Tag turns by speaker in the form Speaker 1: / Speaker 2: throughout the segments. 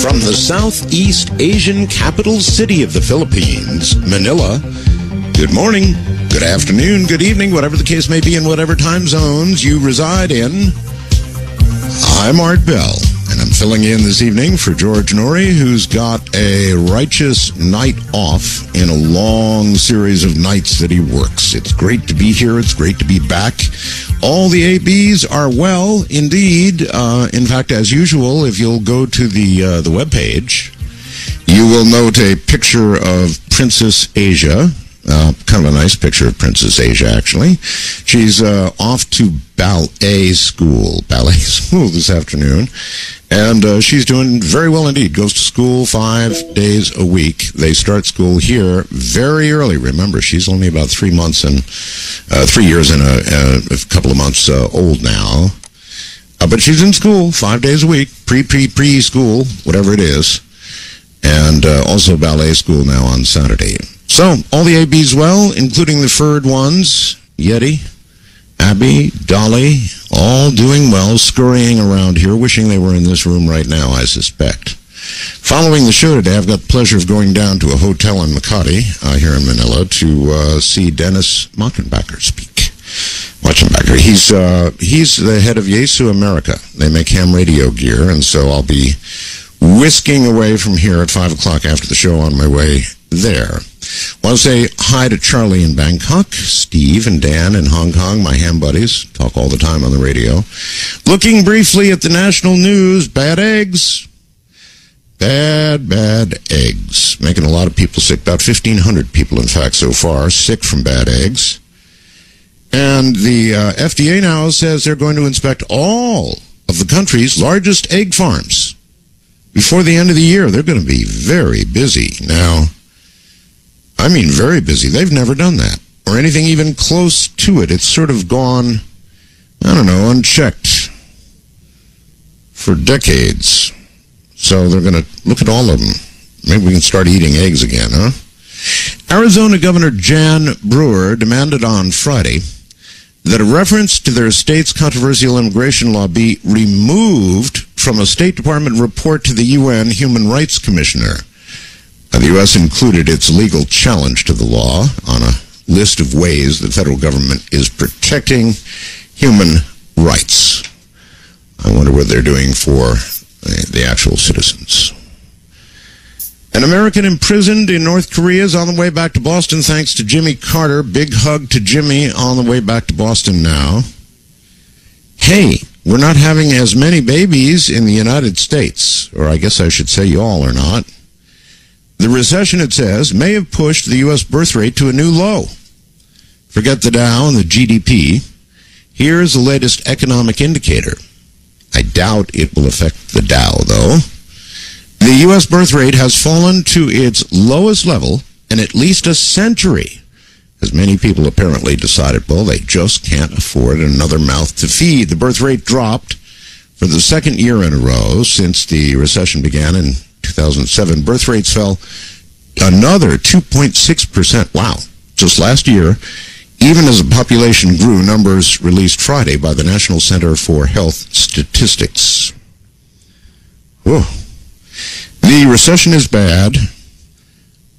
Speaker 1: From the Southeast Asian capital city of the Philippines, Manila, good morning, good afternoon, good evening, whatever the case may be in whatever time zones you reside in. I'm Art Bell, and I'm filling in this evening for George Norrie, who's got a righteous night off in a long series of nights that he works. It's great to be here. It's great to be back. All the ABs are well, indeed. In fact, as usual, if you'll go to the webpage, you will note a picture of Princess Asia. Kind of a nice picture of Princess Asia, actually. She's off to ballet school this afternoon. And she's doing very well indeed. Goes to school 5 days a week. They start school here very early. Remember, she's only about 3 months and 3 years and a couple of months old now. But she's in school 5 days a week, pre-school, whatever it is. And also ballet school now on Saturday. So, all the ABs well, including the furred ones, Yeti, Abby, Dolly, all doing well, scurrying around here, wishing they were in this room right now, I suspect. Following the show today, I've got the pleasure of going down to a hotel in Makati, here in Manila, to see Dennis Mockenbacker speak. Mockenbacker, he's the head of Yaesu America. They make ham radio gear, and so I'll be whisking away from here at 5 o'clock after the show on my way there. Want to say hi to Charlie in Bangkok, Steve and Dan in Hong Kong, my ham buddies. Talk all the time on the radio. Looking briefly at the national news, bad eggs. Bad eggs. Making a lot of people sick. About 1,500 people, in fact, so far, sick from bad eggs. And the FDA now says they're going to inspect all of the country's largest egg farms. Before the end of the year, they're going to be very busy. Now, I mean very busy. They've never done that, or anything even close to it. It's sort of gone, I don't know, unchecked for decades. So they're going to look at all of them. Maybe we can start eating eggs again, huh? Arizona Governor Jan Brewer demanded on Friday that a reference to their state's controversial immigration law be removed from a State Department report to the UN Human Rights Commissioner. The U.S. included its legal challenge to the law on a list of ways the federal government is protecting human rights. I wonder what they're doing for the actual citizens. An American imprisoned in North Korea is on the way back to Boston thanks to Jimmy Carter. Big hug to Jimmy on the way back to Boston now. Hey, we're not having as many babies in the United States, or I guess I should say you all are not. The recession, it says, may have pushed the U.S. birth rate to a new low. Forget the Dow and the GDP. Here's the latest economic indicator. I doubt it will affect the Dow, though. The U.S. birth rate has fallen to its lowest level in at least a century, as many people apparently decided, well, they just can't afford another mouth to feed. The birth rate dropped for the second year in a row since the recession began in 2007. Birth rates fell another 2.6%. Wow. Just last year, even as the population grew, numbers released Friday by the National Center for Health Statistics. Whoa. The recession is bad.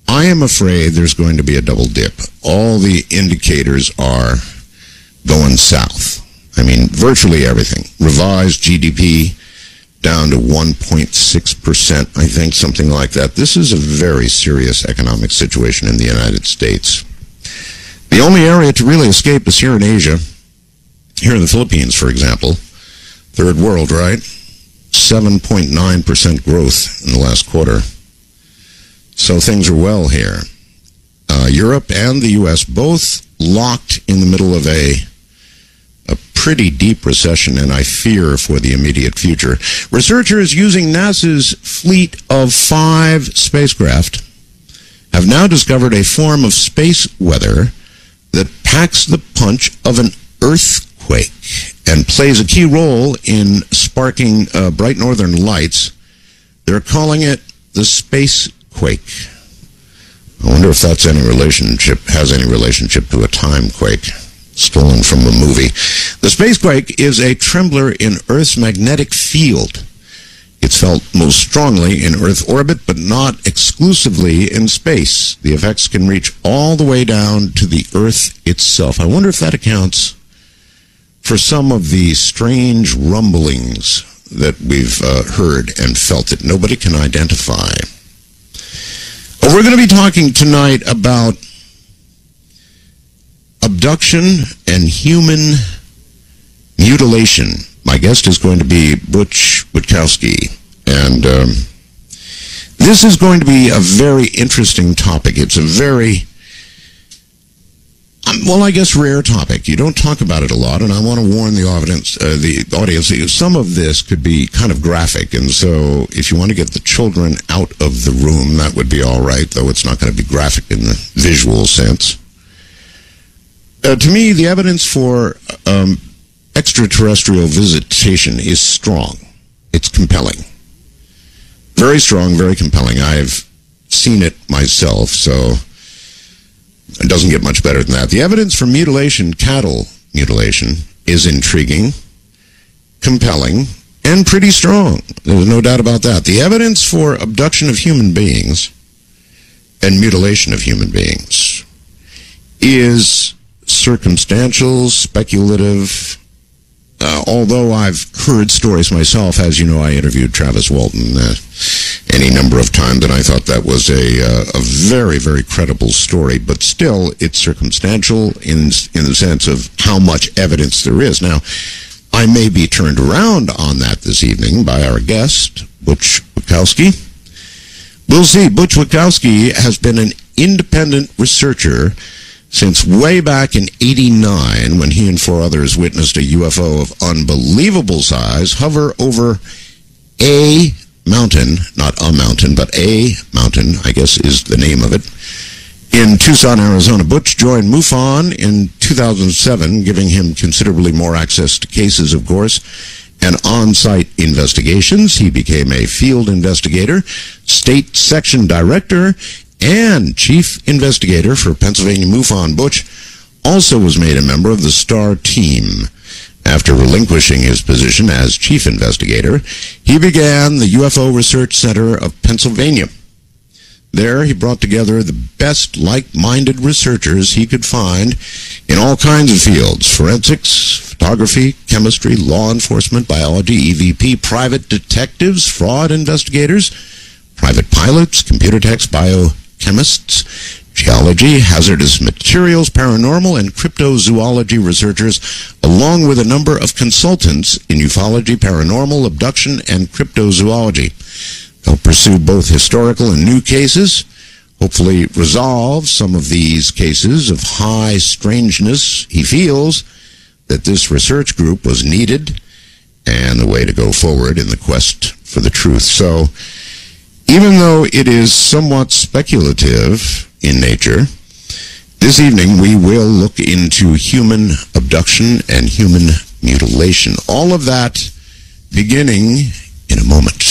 Speaker 1: I am afraid there's going to be a double dip. All the indicators are going south. I mean, virtually everything. Revised GDP down to 1.6%, I think, something like that. This is a very serious economic situation in the United States. The only area to really escape is here in Asia. Here in the Philippines, for example. Third world, right? 7.9% growth in the last quarter. So things are well here. Europe and the U.S. both locked in the middle of a pretty deep recession, and I fear for the immediate future. Researchers using NASA's fleet of 5 spacecraft have now discovered a form of space weather that packs the punch of an earthquake and plays a key role in sparking bright northern lights. They're calling it the space quake. I wonder if that's has any relationship to a time quake stolen from a movie. The space quake is a trembler in Earth's magnetic field. It's felt most strongly in Earth orbit, but not exclusively in space. The effects can reach all the way down to the Earth itself. I wonder if that accounts for some of the strange rumblings that we've heard and felt that nobody can identify. We're going to be talking tonight about abduction and human mutilation. My guest is going to be Butch Witkowski, and this is going to be a very interesting topic. It's a very, well, I guess rare topic. You don't talk about it a lot, and I want to warn the audience that some of this could be kind of graphic, and so if you want to get the children out of the room, that would be all right, though it's not going to be graphic in the visual sense. To me, the evidence for extraterrestrial visitation is strong. It's compelling. Very strong, very compelling. I've seen it myself, so it doesn't get much better than that. The evidence for mutilation, cattle mutilation, is intriguing, compelling, and pretty strong. There's no doubt about that. The evidence for abduction of human beings and mutilation of human beings is circumstantial, speculative. Although I've heard stories myself, as you know, I interviewed Travis Walton any number of times, and I thought that was a very, very credible story. But still, it's circumstantial in the sense of how much evidence there is. Now, I may be turned around on that this evening by our guest, Butch Witkowski. We'll see. Butch Witkowski has been an independent researcher since way back in '89, when he and 4 others witnessed a UFO of unbelievable size hover over a mountain, not a mountain, but a mountain, I guess is the name of it, in Tucson, Arizona. Butch joined MUFON in 2007, giving him considerably more access to cases, of course, and on-site investigations. He became a field investigator, state section director, and chief investigator for Pennsylvania MUFON. Butch also was made a member of the STAR team. After relinquishing his position as chief investigator, he began the UFO Research Center of Pennsylvania. There, he brought together the best like-minded researchers he could find in all kinds of fields: forensics, photography, chemistry, law enforcement, biology, EVP, private detectives, fraud investigators, private pilots, computer techs, biochemists, geology, hazardous materials, paranormal, and cryptozoology researchers, along with a number of consultants in ufology, paranormal, abduction, and cryptozoology. They'll pursue both historical and new cases, hopefully resolve some of these cases of high strangeness. He feels that this research group was needed and the way to go forward in the quest for the truth. So, even though it is somewhat speculative in nature, this evening we will look into human abduction and human mutilation. All of that beginning in a moment.